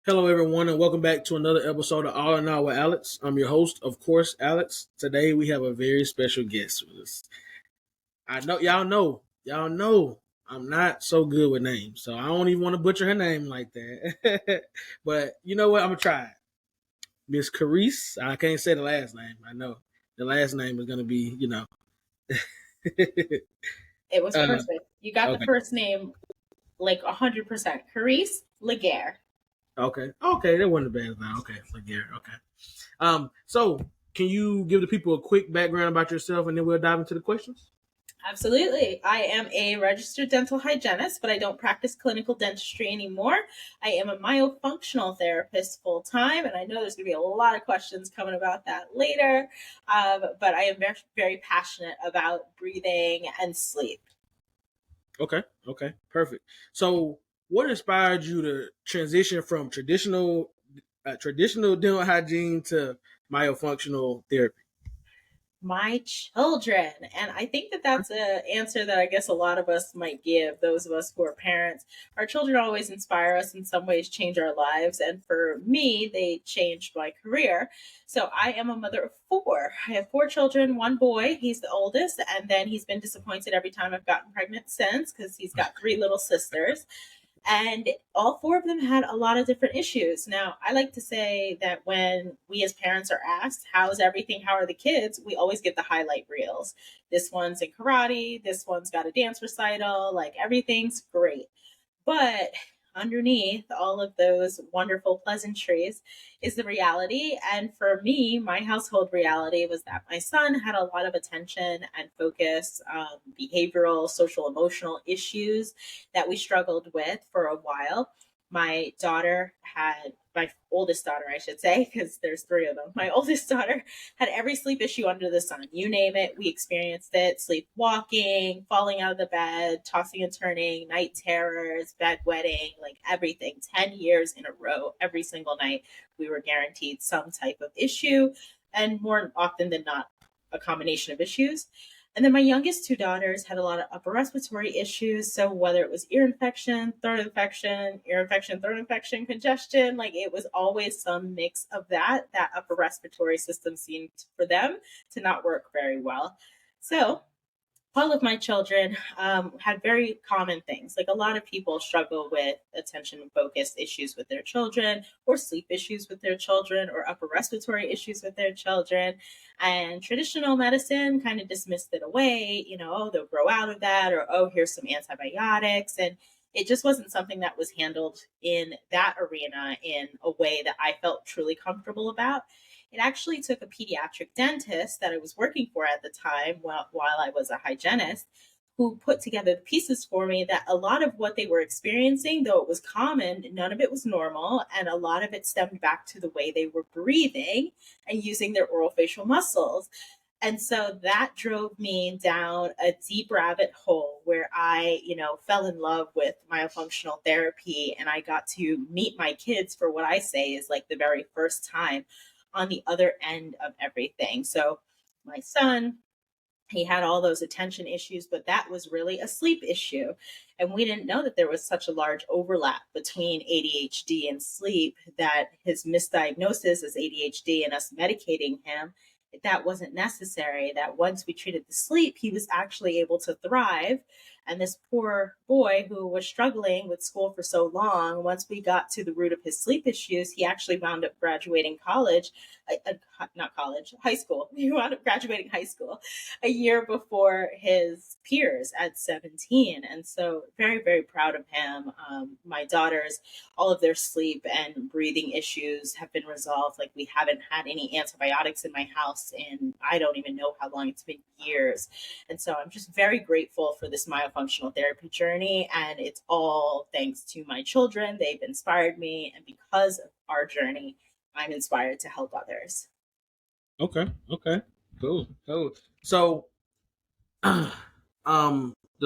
Hello, everyone, and welcome back to another episode of All in All with Alex. I'm your host, of course, Alex. Today we have a very special guest with us. I know y'all know, I'm not so good with names, so I don't even want to butcher her name like that. But you know what? I'm gonna try it. Miss Karese. I can't say the last name. I know the last name is gonna be, It was uh, perfect. You got the okay, first name like 100%. Karese Laguerre. okay. That wasn't the bad now. Okay, Laguerre. Okay. So can you give the people a quick background about yourself, and then we'll dive into the questions? Absolutely. I am a registered dental hygienist, but I don't practice clinical dentistry anymore. I am a myofunctional therapist full time, and I know there's going to be a lot of questions coming about that later. But I am very, very passionate about breathing and sleep. Okay, perfect. So, what inspired you to transition from traditional dental hygiene to myofunctional therapy? My children. And I think that that's an answer that I guess a lot of us might give, those of us who are parents. Our children always inspire us, in some ways change our lives, and for me they changed my career. So I am a mother of four. I have four children, one boy, he's the oldest, and then he's been disappointed every time I've gotten pregnant since, because he's got three little sisters, and all four of them had a lot of different issues. Now, I like to say that when we as parents are asked, how's everything? How are the kids? We always get the highlight reels. This one's in karate. This one's got a dance recital. Like everything's great. But underneath all of those wonderful pleasantries is the reality. And for me, my household reality was that my son had a lot of attention and focus, behavioral, social, emotional issues that we struggled with for a while. My daughter had, my oldest daughter, I should say, because there's three of them. My oldest daughter had every sleep issue under the sun. You name it, we experienced it. Sleepwalking, falling out of the bed, tossing and turning, night terrors, bedwetting, like everything. 10 years in a row, every single night, we were guaranteed some type of issue, and more often than not, a combination of issues. And then my youngest two daughters had a lot of upper respiratory issues. So whether it was ear infection, throat infection, congestion, like it was always some mix of that upper respiratory system seemed for them to not work very well. So all of my children had very common things. Like a lot of people struggle with attention and focus issues with their children, or sleep issues with their children, or upper respiratory issues with their children. And traditional medicine kind of dismissed it away. Oh, they'll grow out of that, or oh, here's some antibiotics. And it just wasn't something that was handled in that arena in a way that I felt truly comfortable about. It actually took a pediatric dentist that I was working for at the time while I was a hygienist, who put together the pieces for me that a lot of what they were experiencing, though it was common, none of it was normal. And a lot of it stemmed back to the way they were breathing and using their orofacial muscles. And so that drove me down a deep rabbit hole where I, fell in love with myofunctional therapy, and I got to meet my kids for what I say is like the very first time on the other end of everything. So my son, he had all those attention issues, but that was really a sleep issue. And we didn't know that there was such a large overlap between ADHD and sleep, that his misdiagnosis as ADHD and us medicating him, that wasn't necessary. That once we treated the sleep, he was actually able to thrive. And this poor boy who was struggling with school for so long, once we got to the root of his sleep issues, he actually wound up graduating college, not college, high school. He wound up graduating high school a year before his peers at 17. And so very, very proud of him. My daughters, all of their sleep and breathing issues have been resolved. Like we haven't had any antibiotics in my house in, I don't even know how long, it's been years. And so I'm just very grateful for this myofunctional therapy journey. And it's all thanks to my children. They've inspired me. And because of our journey, I'm inspired to help others. Okay, cool. So, the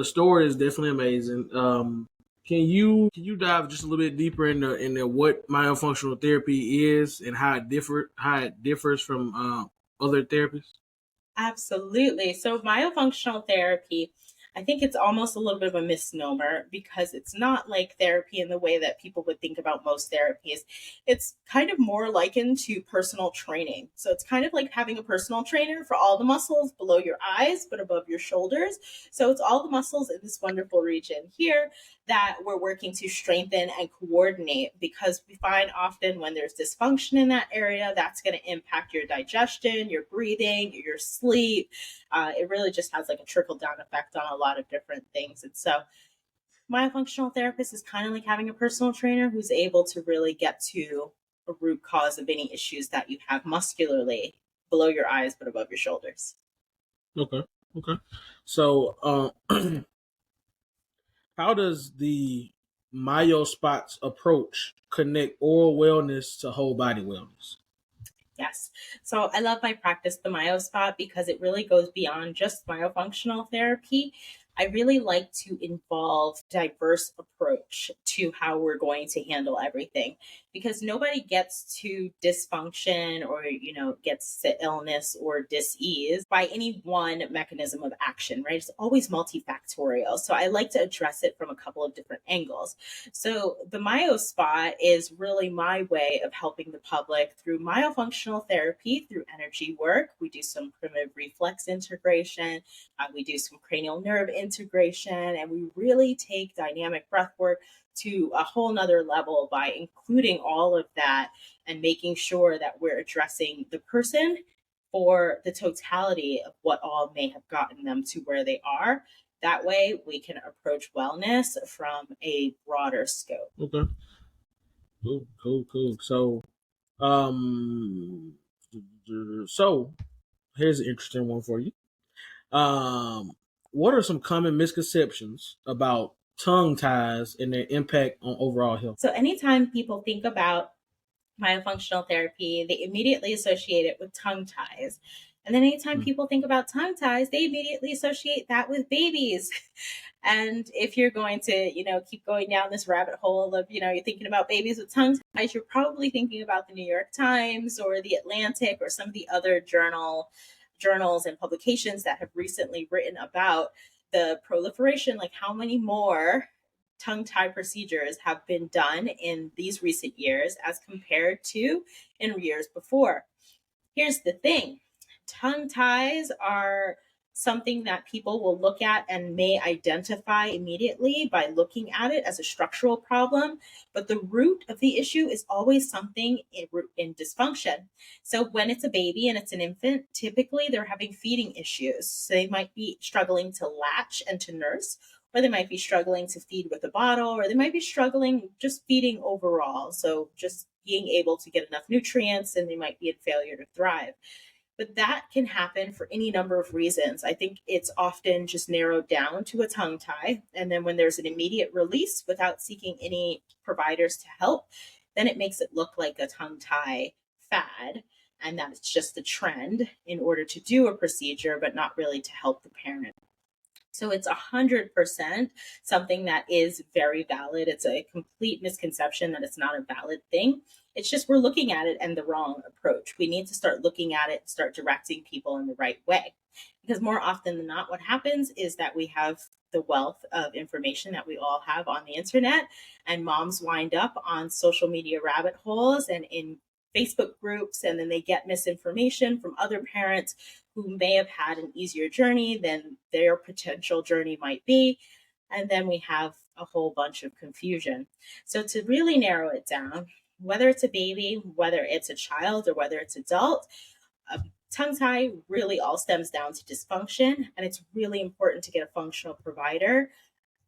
story is definitely amazing. Can you dive just a little bit deeper into what myofunctional therapy is and how it differs from other therapies? Absolutely. So, myofunctional therapy, I think it's almost a little bit of a misnomer because it's not like therapy in the way that people would think about most therapies. It's kind of more likened to personal training. So it's kind of like having a personal trainer for all the muscles below your eyes, but above your shoulders. So it's all the muscles in this wonderful region here that we're working to strengthen and coordinate, because we find often when there's dysfunction in that area, that's going to impact your digestion, your breathing, your sleep. It really just has like a trickle down effect on a lot of different things. And so myofunctional therapist is kind of like having a personal trainer who's able to really get to a root cause of any issues that you have muscularly below your eyes but above your shoulders. Okay. Okay. So, how does the myospots approach connect oral wellness to whole body wellness? Yes. So I love my practice, the MyoSpot, because it really goes beyond just myofunctional therapy. I really like to involve diverse approach to how we're going to handle everything, because nobody gets to dysfunction or gets to illness or dis-ease by any one mechanism of action, right? It's always multifactorial. So I like to address it from a couple of different angles. So the MyoSpot is really my way of helping the public through myofunctional therapy, through energy work. We do some primitive reflex integration, we do some cranial nerve integration, and we really take dynamic breath work to a whole nother level by including all of that and making sure that we're addressing the person for the totality of what all may have gotten them to where they are. That way we can approach wellness from a broader scope. Okay. Cool. Um, so here's an interesting one for you. Um, what are some common misconceptions about tongue ties and their impact on overall health? So anytime people think about myofunctional therapy, they immediately associate it with tongue ties. And then anytime people think about tongue ties, they immediately associate that with babies. And if you're going to, keep going down this rabbit hole of, you're thinking about babies with tongue ties, you're probably thinking about the New York Times or the Atlantic or some of the other journals and publications that have recently written about the proliferation, like how many more tongue tie procedures have been done in these recent years as compared to in years before. Here's the thing, tongue ties are something that people will look at and may identify immediately by looking at it as a structural problem. But the root of the issue is always something in dysfunction. So when it's a baby and it's an infant, typically they're having feeding issues. So they might be struggling to latch and to nurse, or they might be struggling to feed with a bottle, or they might be struggling just feeding overall. So just being able to get enough nutrients, and they might be in failure to thrive. But that can happen for any number of reasons. I think it's often just narrowed down to a tongue tie. And then when there's an immediate release without seeking any providers to help, then it makes it look like a tongue tie fad. And that it's just a trend in order to do a procedure, but not really to help the parent. So it's 100% something that is very valid. It's a complete misconception that it's not a valid thing. It's just we're looking at it in the wrong approach. We need to start looking at it, start directing people in the right way. Because more often than not, what happens is that we have the wealth of information that we all have on the internet, and moms wind up on social media rabbit holes and in Facebook groups, and then they get misinformation from other parents who may have had an easier journey than their potential journey might be. And then we have a whole bunch of confusion. So to really narrow it down, whether it's a baby, whether it's a child, or whether it's adult, a tongue tie really all stems down to dysfunction. And it's really important to get a functional provider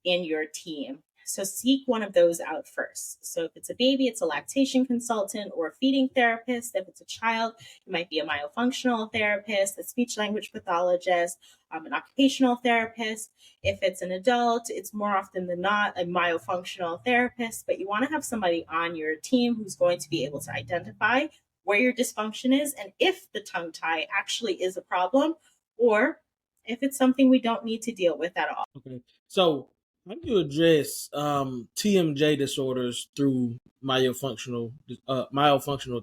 in your team. So seek one of those out first. So if it's a baby, it's a lactation consultant or a feeding therapist. If it's a child, it might be a myofunctional therapist, a speech language pathologist, an occupational therapist. If it's an adult, it's more often than not a myofunctional therapist, but you want to have somebody on your team who's going to be able to identify where your dysfunction is and if the tongue tie actually is a problem, or if it's something we don't need to deal with at all. Okay. So how do you address TMJ disorders through myofunctional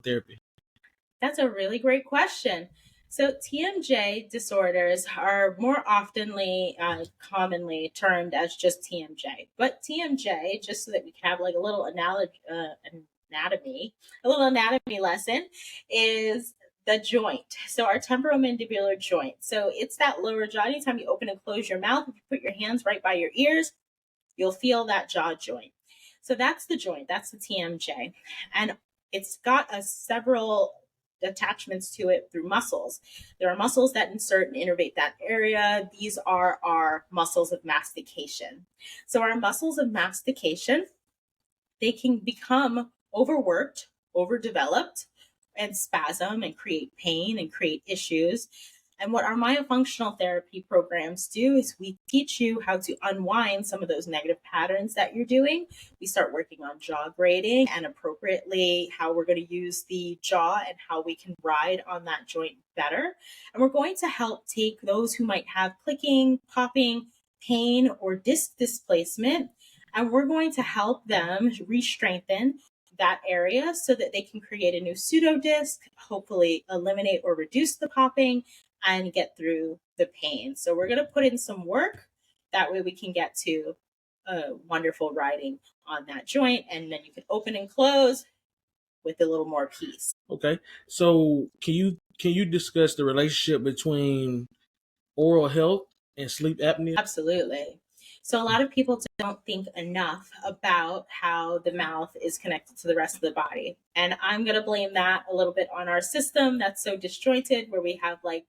therapy? That's a really great question. So TMJ disorders are more oftenly, commonly termed as just TMJ. But TMJ, just so that we can have like a little anatomy lesson, is the joint. So our temporomandibular joint. So it's that lower jaw. Anytime you open and close your mouth, if you put your hands right by your ears, you'll feel that jaw joint. So that's the joint. That's the TMJ. And it's got several attachments to it through muscles. There are muscles that insert and innervate that area. These are our muscles of mastication. So our muscles of mastication, they can become overworked, overdeveloped, and spasm and create pain and create issues. And what our myofunctional therapy programs do is we teach you how to unwind some of those negative patterns that you're doing. We start working on jaw grading and appropriately how we're going to use the jaw and how we can ride on that joint better. And we're going to help take those who might have clicking, popping, pain, or disc displacement, and we're going to help them re-strengthen that area so that they can create a new pseudodisc, hopefully eliminate or reduce the popping, and get through the pain. So we're going to put in some work. That way we can get to wonderful riding on that joint, and then you can open and close with a little more peace. Okay. So can you discuss the relationship between oral health and sleep apnea? Absolutely. So a lot of people don't think enough about how the mouth is connected to the rest of the body. And I'm going to blame that a little bit on our system that's so disjointed, where we have like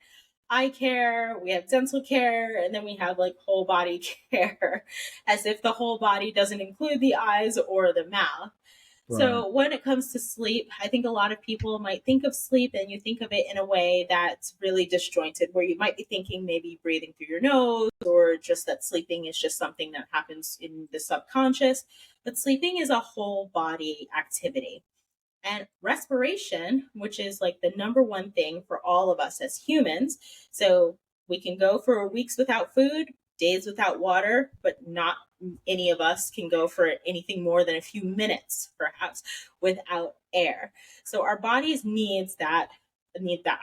eye care, we have dental care, and then we have like whole body care, as if the whole body doesn't include the eyes or the mouth. Right. So when it comes to sleep, I think a lot of people might think of sleep and you think of it in a way that's really disjointed, where you might be thinking maybe breathing through your nose, or just that sleeping is just something that happens in the subconscious. But sleeping is a whole body activity. And respiration, which is like the number one thing for all of us as humans. So we can go for weeks without food, days without water, but not any of us can go for anything more than a few minutes, perhaps, without air. So our bodies need that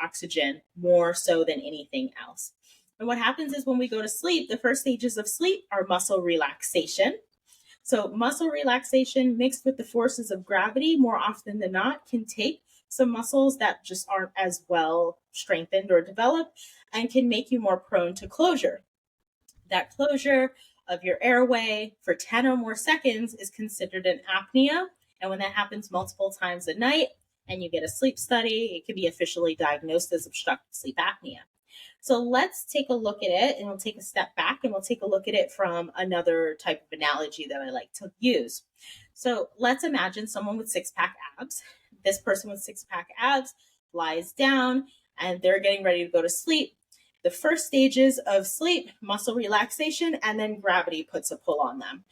oxygen more so than anything else. And what happens is when we go to sleep, the first stages of sleep are muscle relaxation. So muscle relaxation mixed with the forces of gravity, more often than not, can take some muscles that just aren't as well strengthened or developed and can make you more prone to closure. That closure of your airway for 10 or more seconds is considered an apnea. And when that happens multiple times a night and you get a sleep study, it can be officially diagnosed as obstructive sleep apnea. So let's take a look at it, and we'll take a step back and we'll take a look at it from another type of analogy that I like to use. So let's imagine someone with six-pack abs. This person with six-pack abs lies down and they're getting ready to go to sleep. The first stages of sleep, muscle relaxation, and then gravity puts a pull on them.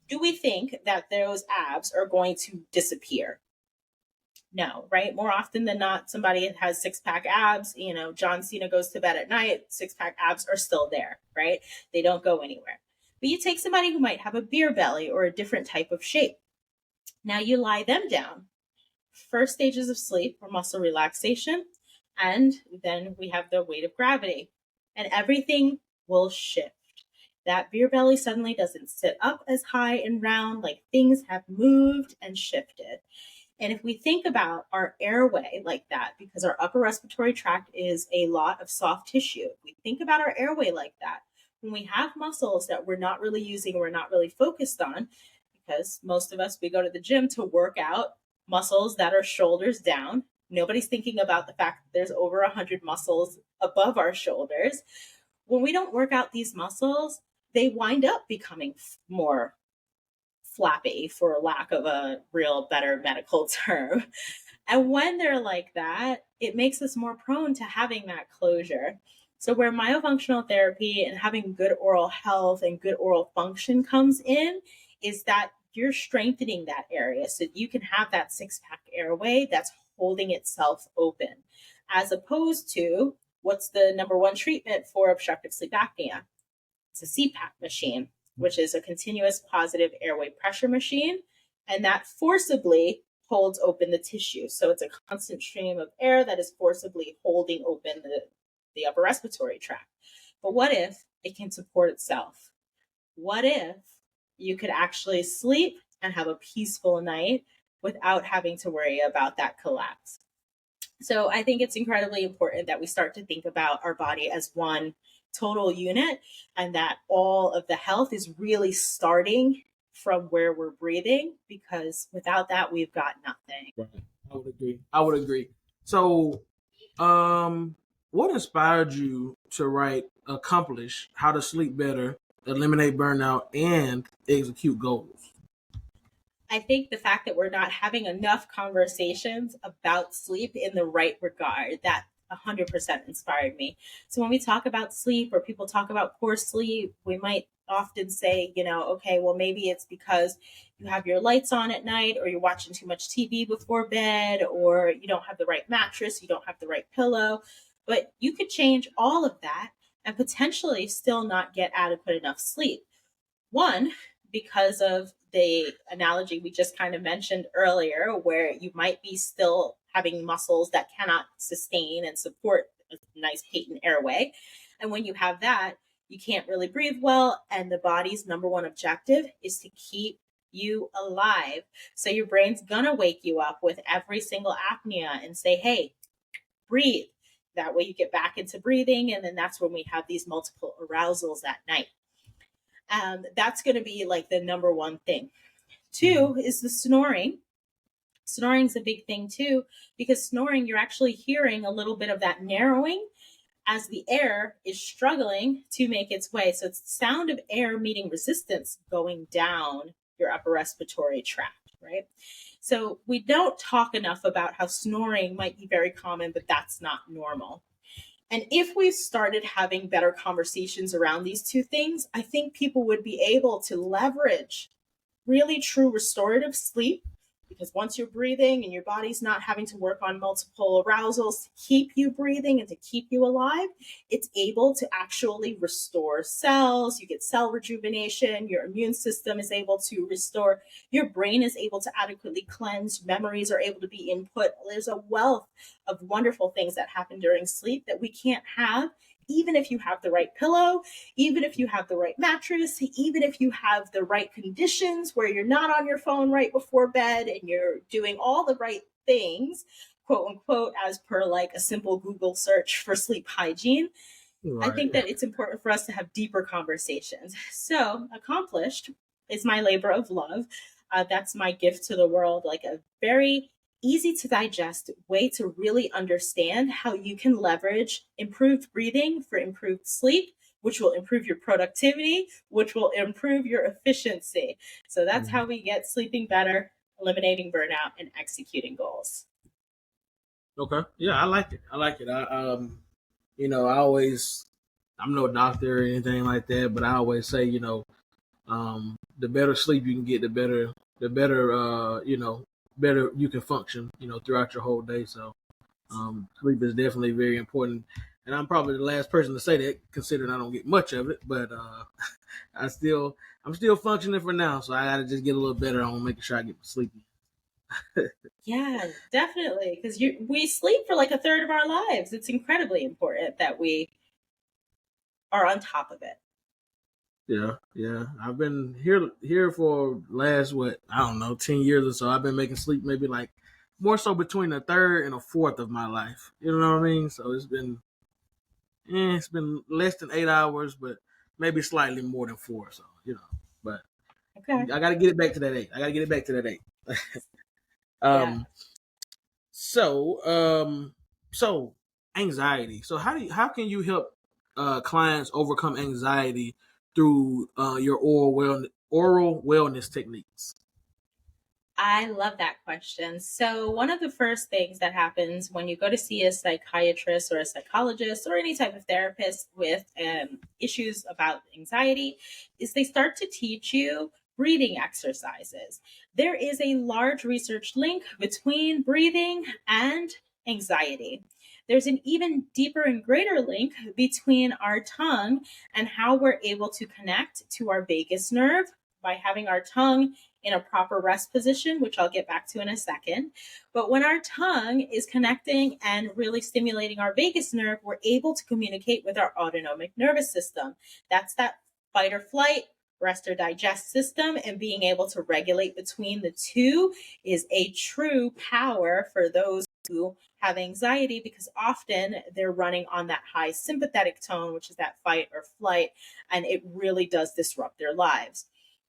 Do we think that those abs are going to disappear? No, right? More often than not, somebody has six-pack abs, John Cena goes to bed at night, six-pack abs are still there, right? They don't go anywhere. But you take somebody who might have a beer belly or a different type of shape. Now you lie them down. First stages of sleep are muscle relaxation, and then we have the weight of gravity, and everything will shift. That beer belly suddenly doesn't sit up as high and round, like things have moved and shifted. And if we think about our airway like that, because our upper respiratory tract is a lot of soft tissue, if we think about our airway like that, when we have muscles that we're not really using, we're not really focused on, because most of us, we go to the gym to work out muscles that are shoulders down. Nobody's thinking about the fact that there's over 100 muscles above our shoulders. When we don't work out these muscles, they wind up becoming more flappy, for lack of a real better medical term. And when they're like that, it makes us more prone to having that closure. So where myofunctional therapy and having good oral health and good oral function comes in is that you're strengthening that area so you can have that six-pack airway that's holding itself open, as opposed to what's the number one treatment for obstructive sleep apnea? It's a CPAP machine, which is a continuous positive airway pressure machine. And that forcibly holds open the tissue. So it's a constant stream of air that is forcibly holding open the upper respiratory tract. But what if it can support itself? What if you could actually sleep and have a peaceful night without having to worry about that collapse? So I think it's incredibly important that we start to think about our body as one total unit, and that all of the health is really starting from where we're breathing, because without that, we've got nothing. Right. I would agree. I would agree. So, what inspired you to write Accomplish How to Sleep Better, Eliminate Burnout, and Execute Goals? I think the fact that we're not having enough conversations about sleep in the right regard, that 100% inspired me. So when we talk about sleep, or people talk about poor sleep, we might often say, okay, well, maybe it's because you have your lights on at night, or you're watching too much TV before bed, or you don't have the right mattress, you don't have the right pillow. But you could change all of that and potentially still not get adequate enough sleep. One, because of the analogy we just kind of mentioned earlier, where you might be still having muscles that cannot sustain and support a nice patent airway. And when you have that, you can't really breathe well. And the body's number one objective is to keep you alive. So your brain's gonna wake you up with every single apnea and say, hey, breathe. That way you get back into breathing. And then that's when we have these multiple arousals at night. That's going to be like the number one thing. Two is the snoring. Snoring's a big thing too, because snoring, you're actually hearing a little bit of that narrowing as the air is struggling to make its way. So it's the sound of air meeting resistance going down your upper respiratory tract, right? So we don't talk enough about how snoring might be very common, but that's not normal. And if we started having better conversations around these two things, I think people would be able to leverage really true restorative sleep, because once you're breathing and your body's not having to work on multiple arousals to keep you breathing and to keep you alive, it's able to actually restore cells. You get cell rejuvenation, your immune system is able to restore, your brain is able to adequately cleanse, memories are able to be input. There's a wealth of wonderful things that happen during sleep that we can't have even if you have the right pillow, even if you have the right mattress, even if you have the right conditions where you're not on your phone right before bed and you're doing all the right things, quote unquote, as per like a simple Google search for sleep hygiene. Right. I think that it's important for us to have deeper conversations. So Accomplished is my labor of love. That's my gift to the world, like a very easy to digest way to really understand how you can leverage improved breathing for improved sleep, which will improve your productivity, which will improve your efficiency. So that's how we get sleeping better, eliminating burnout, and executing goals. Okay. Yeah, I like it. I like it. I'm no doctor or anything like that, but I always say, the better sleep you can get, the better, better you can function, throughout your whole day. So, sleep is definitely very important. And I'm probably the last person to say that, considering I don't get much of it, but I'm still functioning for now. So I got to just get a little better on making sure I get sleepy. Yeah, definitely. Because we sleep for like a third of our lives. It's incredibly important that we are on top of it. Yeah. I've been here for last 10 years or so. I've been making sleep maybe like more so between a third and a fourth of my life. You know what I mean? So it's been less than 8 hours, but maybe slightly more than 4. So but okay. I got to get it back to that 8. Yeah. So anxiety. So how can you help clients overcome anxiety through your oral wellness techniques? I love that question. So, one of the first things that happens when you go to see a psychiatrist or a psychologist or any type of therapist with issues about anxiety is they start to teach you breathing exercises. There is a large research link between breathing and anxiety. There's an even deeper and greater link between our tongue and how we're able to connect to our vagus nerve by having our tongue in a proper rest position, which I'll get back to in a second. But when our tongue is connecting and really stimulating our vagus nerve, we're able to communicate with our autonomic nervous system. That's that fight or flight, rest or digest system, and being able to regulate between the two is a true power for those who have anxiety, because often they're running on that high sympathetic tone, which is that fight or flight, and it really does disrupt their lives.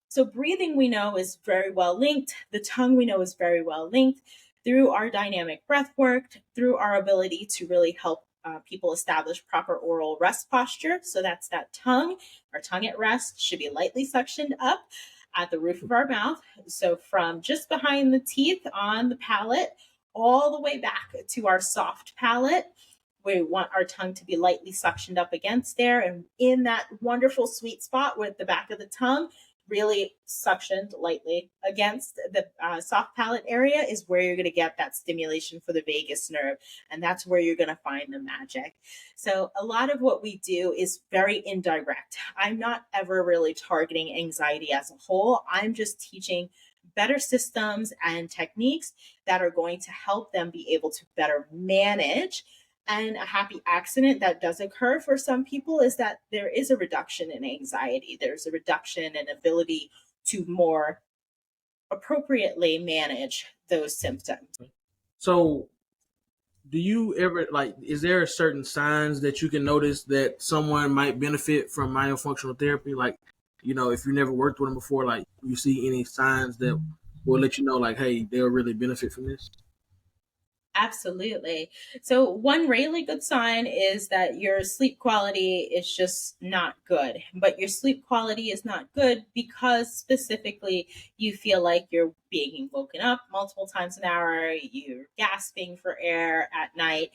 So breathing, we know, is very well linked. The tongue, we know, is very well linked through our dynamic breath work, through our ability to really help people establish proper oral rest posture. So that's that tongue. Our tongue at rest should be lightly suctioned up at the roof of our mouth. So from just behind the teeth on the palate, all the way back to our soft palate. We want our tongue to be lightly suctioned up against there. And in that wonderful sweet spot with the back of the tongue, really suctioned lightly against the soft palate area is where you're going to get that stimulation for the vagus nerve. And that's where you're going to find the magic. So a lot of what we do is very indirect. I'm not ever really targeting anxiety as a whole. I'm just teaching better systems and techniques that are going to help them be able to better manage. And a happy accident that does occur for some people is that there is a reduction in anxiety. There's a reduction in ability to more appropriately manage those symptoms. So, do you ever is there certain signs that you can notice that someone might benefit from myofunctional therapy? Like, if you never worked with them before, like, you see any signs that will let you know, like, hey, they'll really benefit from this? Absolutely. So, one really good sign is that your sleep quality is just not good. But your sleep quality is not good because specifically you feel like you're being woken up multiple times an hour, you're gasping for air at night,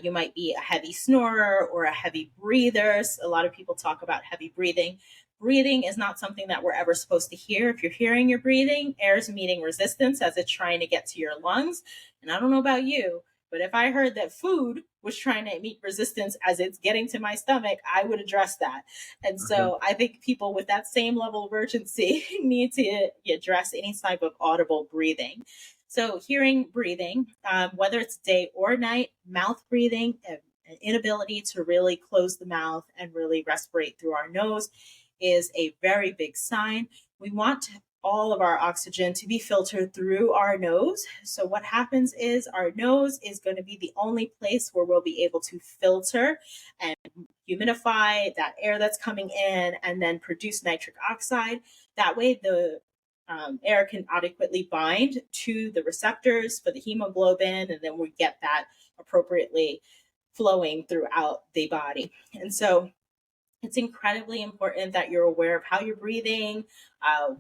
you might be a heavy snorer or a heavy breather. A lot of people talk about heavy breathing. Breathing is not something that we're ever supposed to hear. If you're hearing your breathing, air is meeting resistance as it's trying to get to your lungs. And I don't know about you, but if I heard that food was trying to meet resistance as it's getting to my stomach, I would address that. And so I think people with that same level of urgency need to address any type of audible breathing. So hearing breathing, whether it's day or night, mouth breathing, an inability to really close the mouth and really respirate through our nose is a very big sign. We want all of our oxygen to be filtered through our nose. So what happens is our nose is going to be the only place where we'll be able to filter and humidify that air that's coming in and then produce nitric oxide. That way the air can adequately bind to the receptors for the hemoglobin, and then we get that appropriately flowing throughout the body. And so it's incredibly important that you're aware of how you're breathing,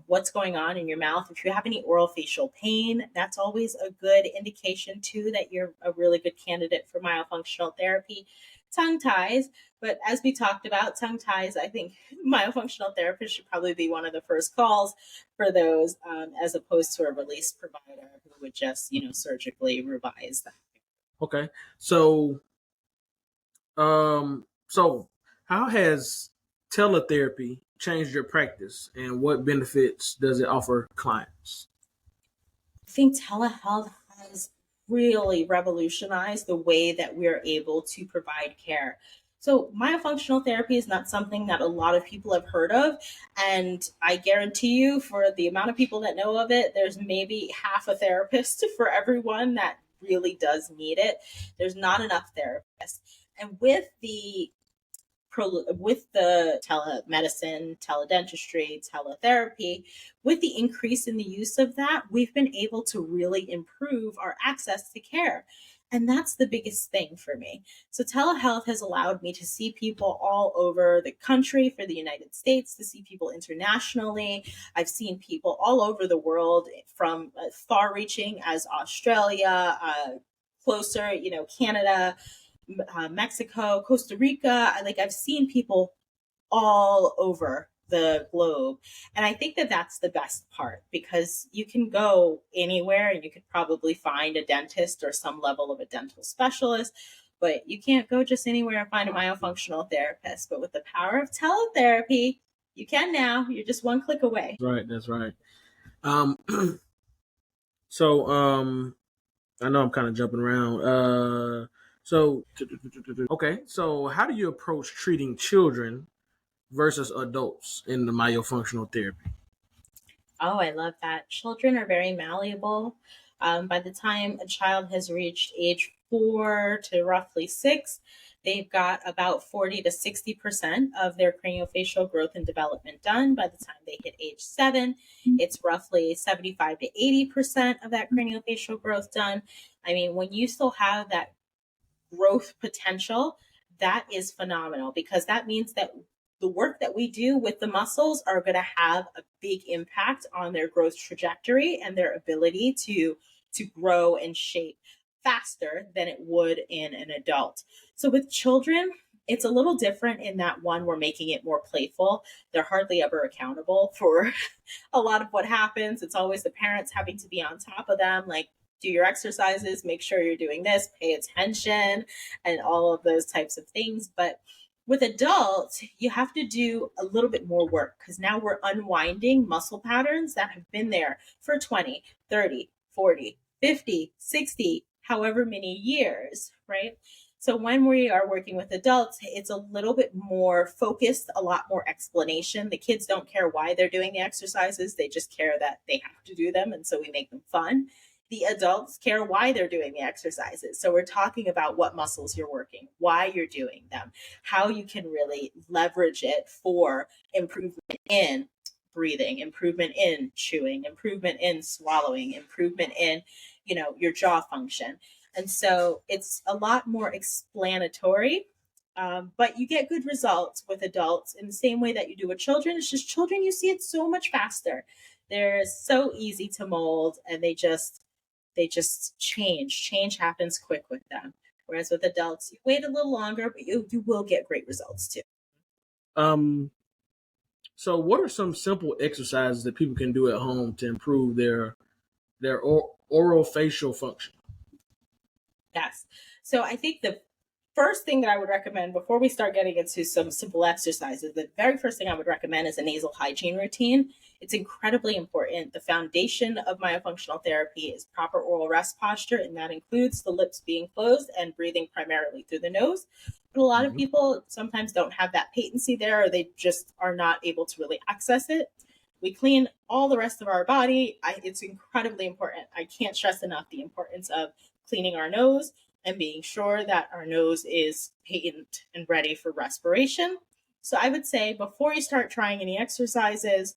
what's going on in your mouth. If you have any orofacial pain, that's always a good indication too that you're a really good candidate for myofunctional therapy. Tongue ties, but as we talked about, tongue ties, I think myofunctional therapists should probably be one of the first calls for those, as opposed to a release provider who would just, surgically revise that. Okay, so how has teletherapy changed your practice, and what benefits does it offer clients? I think telehealth has really revolutionized the way that we're able to provide care. So, myofunctional therapy is not something that a lot of people have heard of. And I guarantee you, for the amount of people that know of it, there's maybe half a therapist for everyone that really does need it. There's not enough therapists. And with the telemedicine, teledentistry, teletherapy, with the increase in the use of that, we've been able to really improve our access to care. And that's the biggest thing for me. So telehealth has allowed me to see people all over the country for the United States, to see people internationally. I've seen people all over the world, from far reaching as Australia, closer, Canada, Mexico, Costa Rica. I've seen people all over the globe. And I think that that's the best part, because you can go anywhere and you could probably find a dentist or some level of a dental specialist, but you can't go just anywhere and find a myofunctional therapist. But with the power of teletherapy, you can now. You're just one click away. Right, that's right. Um, so I know I'm kind of jumping around. So okay, so how do you approach treating children versus adults in the myofunctional therapy? Oh, I love that. Children are very malleable. By the time a child has reached age 4 to roughly 6, they've got about 40 to 60% of their craniofacial growth and development done. By the time they hit age 7, it's roughly 75 to 80% of that craniofacial growth done. I mean, when you still have that growth potential, that is phenomenal because that means that the work that we do with the muscles are going to have a big impact on their growth trajectory and their ability to grow and shape faster than it would in an adult. So with children, it's a little different in that one, we're making it more playful. They're hardly ever accountable for a lot of what happens. It's always the parents having to be on top of them, like, do your exercises, make sure you're doing this, pay attention, and all of those types of things. But with adults, you have to do a little bit more work because now we're unwinding muscle patterns that have been there for 20, 30, 40, 50, 60, however many years, right? So when we are working with adults, it's a little bit more focused, a lot more explanation. The kids don't care why they're doing the exercises, they just care that they have to do them. And so we make them fun. The adults care why they're doing the exercises. So we're talking about what muscles you're working, why you're doing them, how you can really leverage it for improvement in breathing, improvement in chewing, improvement in swallowing, improvement in, your jaw function. And so it's a lot more explanatory, but you get good results with adults in the same way that you do with children. It's just children, you see it so much faster. They're so easy to mold, and they just change. Change happens quick with them. Whereas with adults, you wait a little longer, but you will get great results too. Um, so what are some simple exercises that people can do at home to improve their orofacial function? Yes. So I think the first thing that I would recommend before we start getting into some simple exercises, the very first thing I would recommend is a nasal hygiene routine. It's incredibly important. The foundation of myofunctional therapy is proper oral rest posture, and that includes the lips being closed and breathing primarily through the nose. But a lot of Mhm. people sometimes don't have that patency there, or they just are not able to really access it. We clean all the rest of our body. It's incredibly important. I can't stress enough the importance of cleaning our nose and being sure that our nose is patent and ready for respiration. So I would say before you start trying any exercises,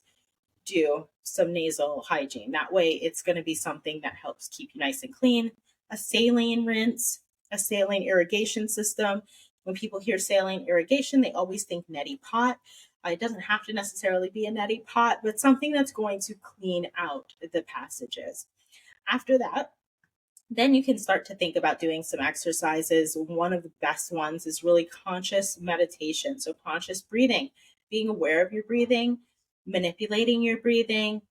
do some nasal hygiene. That way it's going to be something that helps keep you nice and clean. A saline rinse, a saline irrigation system. When people hear saline irrigation, they always think neti pot. It doesn't have to necessarily be a neti pot, but something that's going to clean out the passages. After that, then you can start to think about doing some exercises. One of the best ones is really conscious meditation. So, conscious breathing, being aware of your breathing, manipulating your breathing,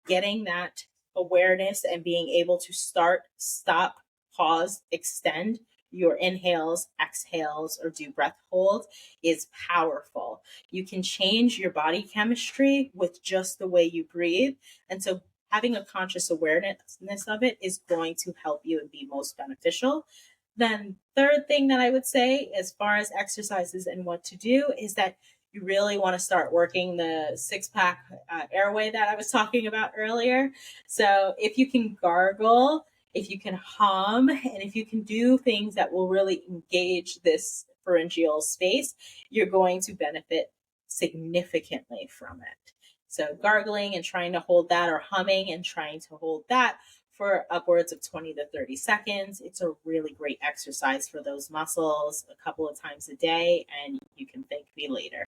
getting that awareness and being able to start, stop, pause, extend your inhales, exhales, or do breath holds is powerful. You can change your body chemistry with just the way you breathe. And so having a conscious awareness of it is going to help you and be most beneficial. Then, third thing that I would say, as far as exercises and what to do, is that you really want to start working the six pack airway that I was talking about earlier. So, if you can gargle, if you can hum, and if you can do things that will really engage this pharyngeal space, you're going to benefit significantly from it. So, gargling and trying to hold that, or humming and trying to hold that for upwards of 20 to 30 seconds. It's a really great exercise for those muscles a couple of times a day, and you can thank me later.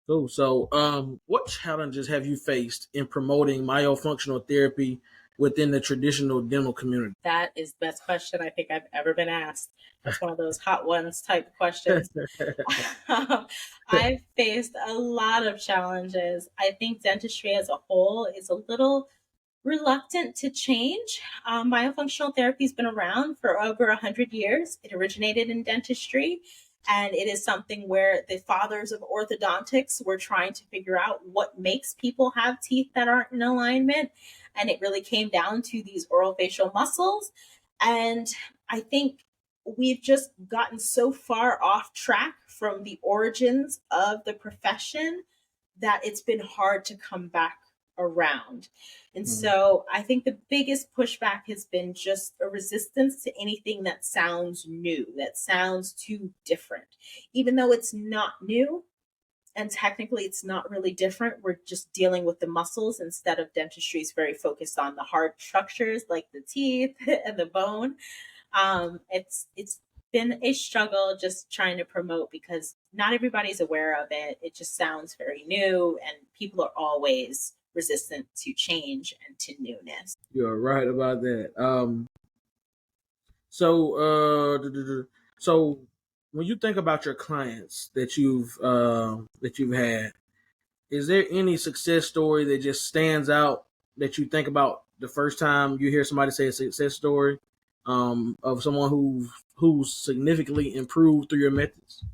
Cool. So, what challenges have you faced in promoting myofunctional therapy within the traditional dental community? That is the best question I think I've ever been asked. That's one of those hot ones type questions. I've faced a lot of challenges. I think dentistry as a whole is a little reluctant to change. Myofunctional therapy has been around for over 100 years. It originated in dentistry. And it is something where the fathers of orthodontics were trying to figure out what makes people have teeth that aren't in alignment. And it really came down to these orofacial muscles. And I think we've just gotten so far off track from the origins of the profession that it's been hard to come back around. And so I think the biggest pushback has been just a resistance to anything that sounds new, that sounds too different. Even though it's not new and technically it's not really different, we're just dealing with the muscles instead of dentistry is very focused on the hard structures like the teeth and the bone. It's been a struggle just trying to promote because not everybody's aware of it. It just sounds very new, and people are always resistant to change and to newness. You're right about that. So when you think about your clients that you've had, is there any success story that just stands out that you think about the first time you hear somebody say a success story of someone who's significantly improved through your methods?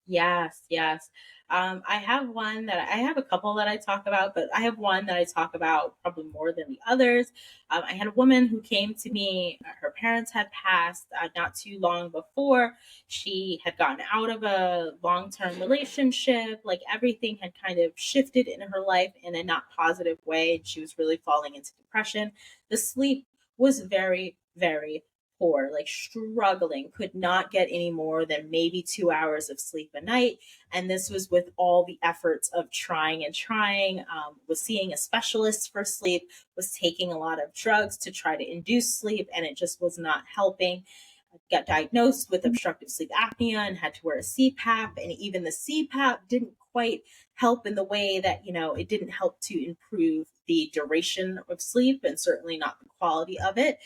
Yes, yes. I have a couple that I talk about, but I have one that I talk about probably more than the others. I had a woman who came to me. Her parents had passed not too long before. She had gotten out of a long term relationship. Like everything had kind of shifted in her life in a not positive way. And she was really falling into depression. The sleep was very, very poor, like struggling, could not get any more than maybe 2 hours of sleep a night. And this was with all the efforts of trying and trying, was seeing a specialist for sleep, was taking a lot of drugs to try to induce sleep, and it just was not helping. Got diagnosed with obstructive sleep apnea and had to wear a CPAP. And even the CPAP didn't quite help in the way that, it didn't help to improve the duration of sleep and certainly not the quality of it.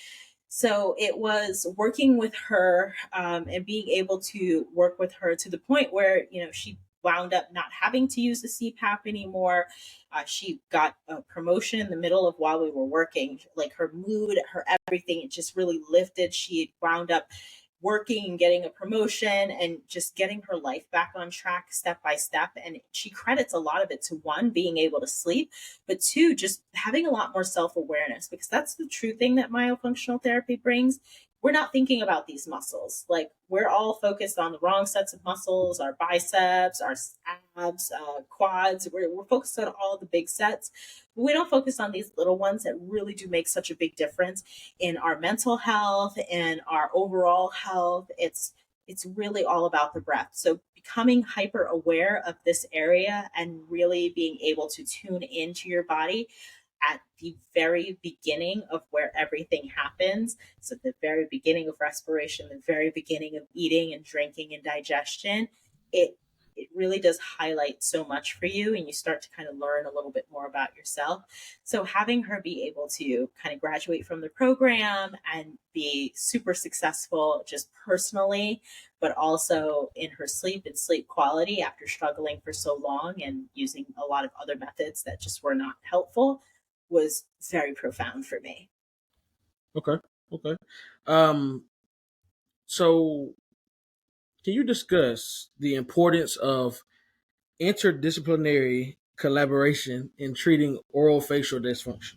So it was working with her and being able to work with her to the point where, she wound up not having to use the CPAP anymore. She got a promotion in the middle of while we were working, like her mood, her everything, it just really lifted. She had wound up working and getting a promotion and just getting her life back on track step by step. And she credits a lot of it to one, being able to sleep, but two, just having a lot more self awareness, because that's the true thing that myofunctional therapy brings. We're not thinking about these muscles. Like we're all focused on the wrong sets of muscles, our biceps, our abs, quads. We're focused on all the big sets. But we don't focus on these little ones that really do make such a big difference in our mental health and our overall health. It's really all about the breath. So becoming hyper aware of this area and really being able to tune into your body at the very beginning of where everything happens. So the very beginning of respiration, the very beginning of eating and drinking and digestion, it it really does highlight so much for you, and you start to kind of learn a little bit more about yourself. So having her be able to kind of graduate from the program and be super successful just personally, but also in her sleep and sleep quality after struggling for so long and using a lot of other methods that just were not helpful was very profound for me. Okay. Okay. Um, so can you discuss the importance of interdisciplinary collaboration in treating oral facial dysfunction?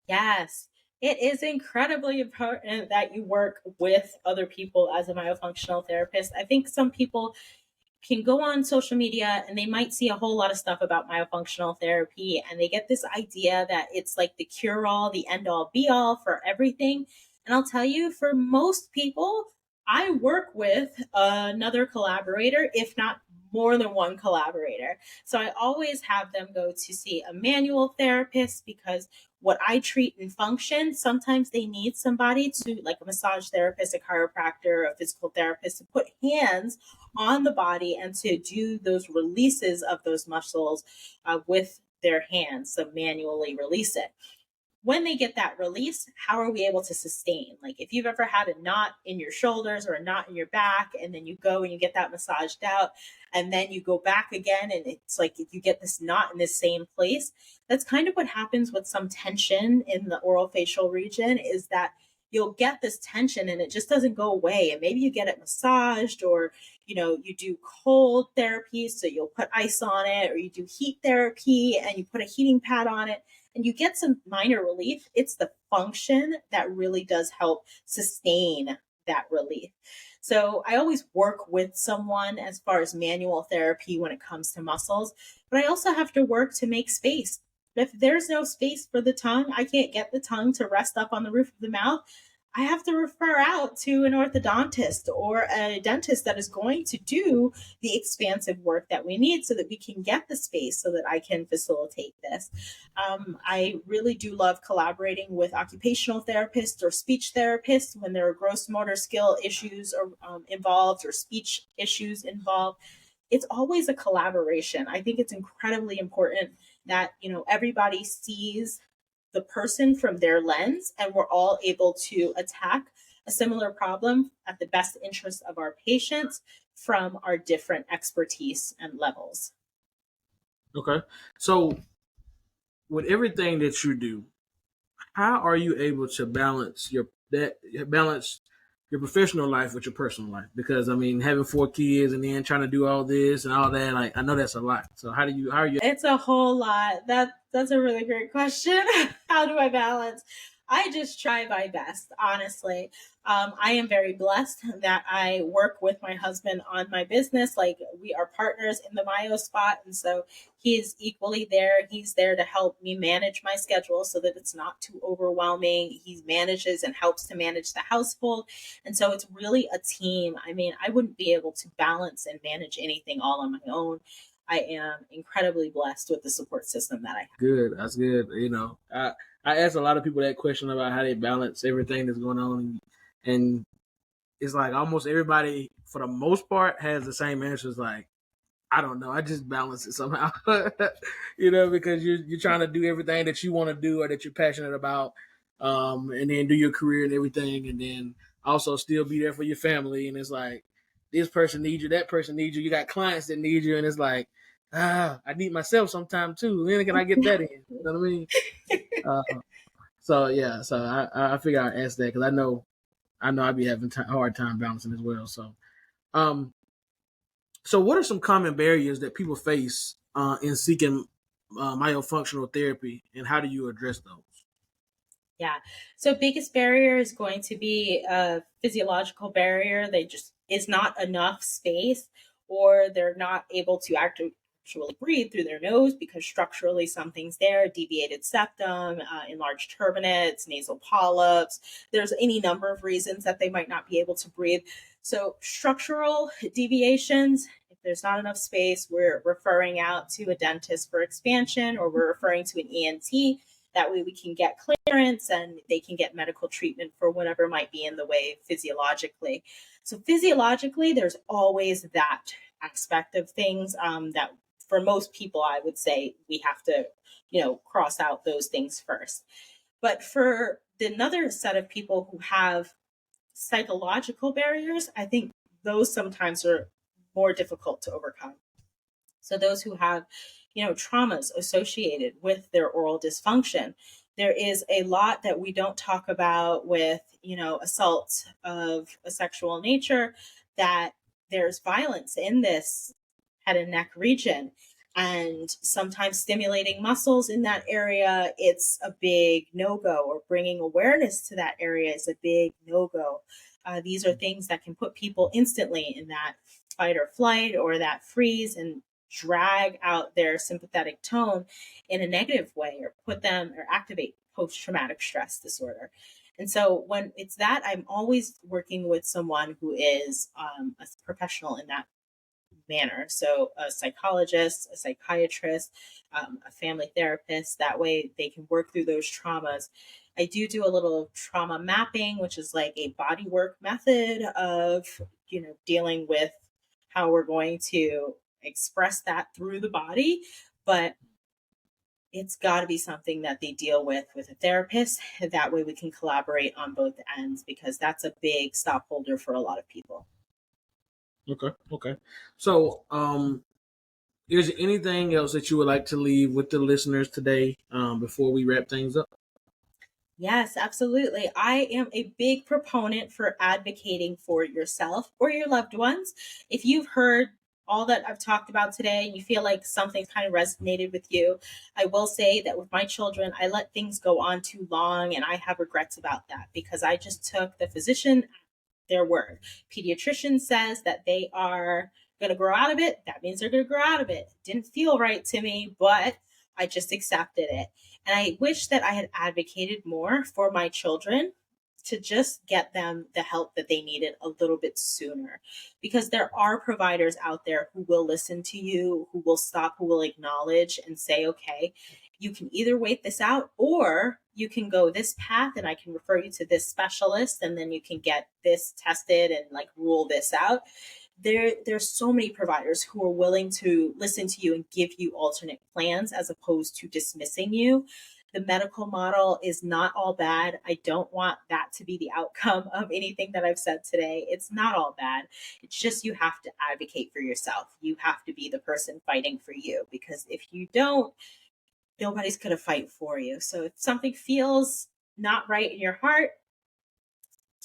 Yes, it is incredibly important that you work with other people as a myofunctional therapist. I think some people can go on social media and they might see a whole lot of stuff about myofunctional therapy and they get this idea that it's like the cure all, the end all be all for everything. And I'll tell you, for most people, I work with another collaborator, if not more than one collaborator. So I always have them go to see a manual therapist because what I treat and function, sometimes they need somebody to, like a massage therapist, a chiropractor, a physical therapist, to put hands on the body and to do those releases of those muscles with their hands, so manually release it. When they get that release, how are we able to sustain? Like if you've ever had a knot in your shoulders or a knot in your back, and then you go and you get that massaged out, and then you go back again, and it's like you get this knot in the same place. That's kind of what happens with some tension in the oral facial region, is that you'll get this tension and it just doesn't go away. And maybe you get it massaged, or, you do cold therapy, so you'll put ice on it, or you do heat therapy and you put a heating pad on it and you get some minor relief. It's the function that really does help sustain that relief. So I always work with someone as far as manual therapy when it comes to muscles, but I also have to work to make space. If there's no space for the tongue, I can't get the tongue to rest up on the roof of the mouth. I have to refer out to an orthodontist or a dentist that is going to do the expansive work that we need so that we can get the space so that I can facilitate this. I really do love collaborating with occupational therapists or speech therapists when there are gross motor skill issues or involved, or speech issues involved. It's always a collaboration. I think it's incredibly important that everybody sees the person from their lens, and we're all able to attack a similar problem at the best interest of our patients from our different expertise and levels. Okay. So with everything that you do, how are you able to balance your professional life with your personal life? Because I mean, having 4 kids and then trying to do all this and all that, like I know that's a lot. So how are you? It's a whole lot. That's a really great question. How do I balance? I just try my best, honestly. I am very blessed that I work with my husband on my business. Like, we are partners in the Myo spot. And so he's equally there. He's there to help me manage my schedule so that it's not too overwhelming. He manages and helps to manage the household. And so it's really a team. I mean, I wouldn't be able to balance and manage anything all on my own. I am incredibly blessed with the support system that I have. Good. That's good. I ask a lot of people that question about how they balance everything that's going on, and it's like almost everybody, for the most part, has the same answers. Like, I don't know. I just balance it somehow, because you're trying to do everything that you want to do or that you're passionate about, and then do your career and everything, and then also still be there for your family. And it's like, this person needs you, that person needs you. You got clients that need you, and it's like, I need myself sometime too. When can I get that in? You know what I mean? So yeah, so I figure I'd ask that because I know I'd be having hard time balancing as well. Um, so what are some common barriers that people face in seeking myofunctional therapy, and how do you address those? Yeah. So biggest barrier is going to be a physiological barrier. They just is not enough space, or they're not able to actually breathe through their nose because structurally something's there, deviated septum, enlarged turbinates, nasal polyps. There's any number of reasons that they might not be able to breathe. So structural deviations, if there's not enough space, we're referring out to a dentist for expansion, or we're referring to an ENT. That way we can get clearance and they can get medical treatment for whatever might be in the way physiologically. So physiologically, there's always that aspect of things that for most people, I would say we have to, cross out those things first. But for another set of people who have psychological barriers, I think those sometimes are more difficult to overcome. So those who have, traumas associated with their oral dysfunction, there is a lot that we don't talk about with, assaults of a sexual nature, that there's violence in this head and neck region. And sometimes stimulating muscles in that area, it's a big no-go, or bringing awareness to that area is a big no-go. These are things that can put people instantly in that fight or flight, or that freeze, and drag out their sympathetic tone in a negative way, or put them or activate post-traumatic stress disorder. And so when it's that, I'm always working with someone who is a professional in that manner. So a psychologist, a psychiatrist, a family therapist. That way they can work through those traumas. I do a little trauma mapping, which is like a body work method of, dealing with how we're going to express that through the body. But it's got to be something that they deal with a therapist. That way we can collaborate on both ends, because that's a big stopholder for a lot of people. Okay. So, is there anything else that you would like to leave with the listeners today before we wrap things up? Yes, absolutely. I am a big proponent for advocating for yourself or your loved ones. If you've heard all that I've talked about today and you feel like something's kind of resonated with you, I will say that with my children, I let things go on too long and I have regrets about that because I just took the physician at their word. Pediatrician says that they are going to grow out of it. That means they're going to grow out of it. Didn't feel right to me, but I just accepted it. And I wish that I had advocated more for my children to just get them the help that they needed a little bit sooner. Because there are providers out there who will listen to you, who will stop, who will acknowledge and say, okay, you can either wait this out or you can go this path and I can refer you to this specialist and then you can get this tested and like rule this out. There's so many providers who are willing to listen to you and give you alternate plans as opposed to dismissing you. The medical model is not all bad. I don't want that to be the outcome of anything that I've said today. It's not all bad. It's just you have to advocate for yourself. You have to be the person fighting for you because if you don't, nobody's going to fight for you. So if something feels not right in your heart,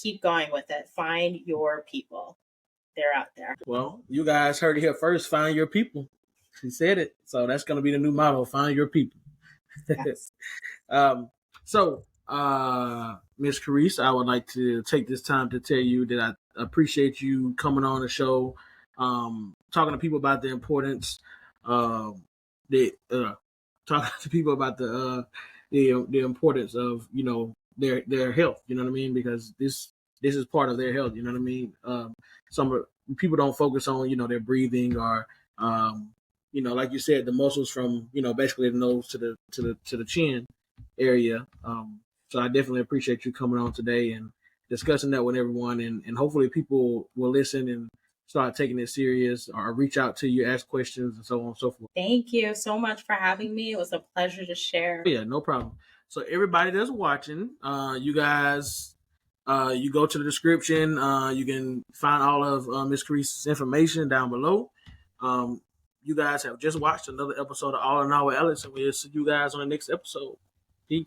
keep going with it. Find your people. They're out there. Well, you guys heard it here first. Find your people. She said it. So that's going to be the new motto. Find your people. Yes. So, Miss Karese, I would like to take this time to tell you that I appreciate you coming on the show, talking to people about the importance, the talking to people about the importance of their health. You know what I mean? Because this is part of their health. You know what I mean? Some people don't focus on their breathing or like you said, the muscles from basically the nose to the chin area. So I definitely appreciate you coming on today and discussing that with everyone, and hopefully people will listen and start taking it serious or reach out to you, ask questions, and so on and so forth. Thank you so much for having me. It was a pleasure to share. Yeah, no problem. So everybody that's watching, you guys, you go to the description. You can find all of Miss Carese's information down below. You guys have just watched another episode of All in All with Alex, and we'll see you guys on the next episode. Peace.